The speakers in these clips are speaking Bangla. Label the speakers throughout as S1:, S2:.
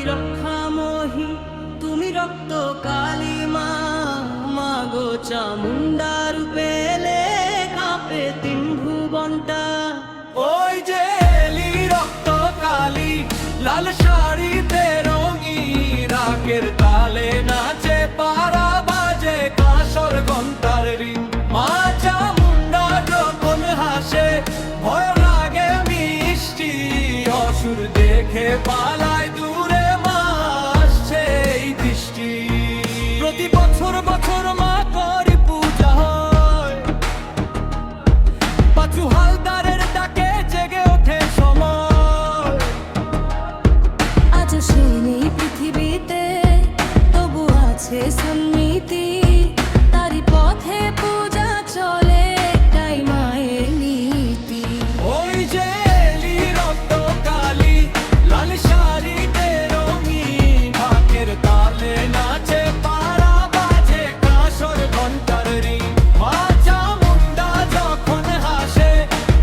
S1: রক্ষামোহী তুমি রক্ত কালী মা, মাগো চামুন্ডা রূপে এলে কাঁপে তিন ভুবনটা।
S2: ওই যে এলি রক্ত কালী, লাল শাড়িতে রঙিন, রাগের তালে নাচে পাড়া, বাজে কাঁসর ঘন্টার রিং। মা চামুন্ডা যখন হাসে ভয় লাগে মিষ্টি, অসুর দেখে পালায় দূরে, মা আসছে এই দৃষ্টি। প্রতি বছর বছর মা করি পূজা হয়, পাঁচু হালদারের ডাকে জেগে ওঠে সময়।
S1: আজ সে নেই পৃথিবীতে, তবু আছে সন্মিতি, তারি পথে পূজা চলে, একটাই মায়ের নীতি।
S2: ওই যে এলি রক্ত কালী, লাল শাড়িতে রঙিন, ঢাকের তালে নাচে পাড়া, বাজে কাঁসর ঘন্টার রিং। মা চামুন্ডা যখন হাসে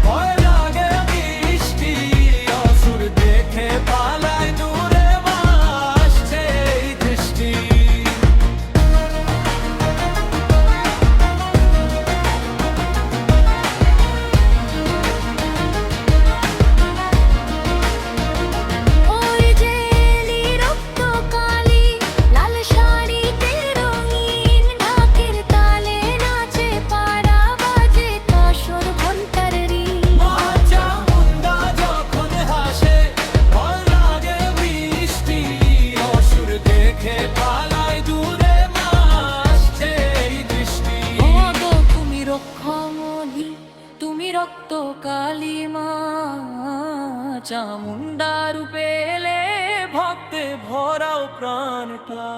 S2: ভয় লাগে মিষ্টি, অসুর দেখে পালায় দূরে, মা আসছে এই দৃষ্টি।
S1: ওই যে এলি রক্ত কালী, লাল শাড়িতে রঙিন, ঢাকের তালে নাচে পাড়া, বাজে কাঁসর ঘন্টার রিং।
S2: মা চামুন্ডা যখন হাসে ভয় লাগে মিষ্টি, অসুর দেখে পালায় দূরে, মা আসছে এই দৃষ্টি।
S1: ও গো তুমি রক্ষামোহী তুমি রক্ত কালী মা, চামুন্ডা রূপে এলে
S2: ভক্তে ভরাও প্রাণটা।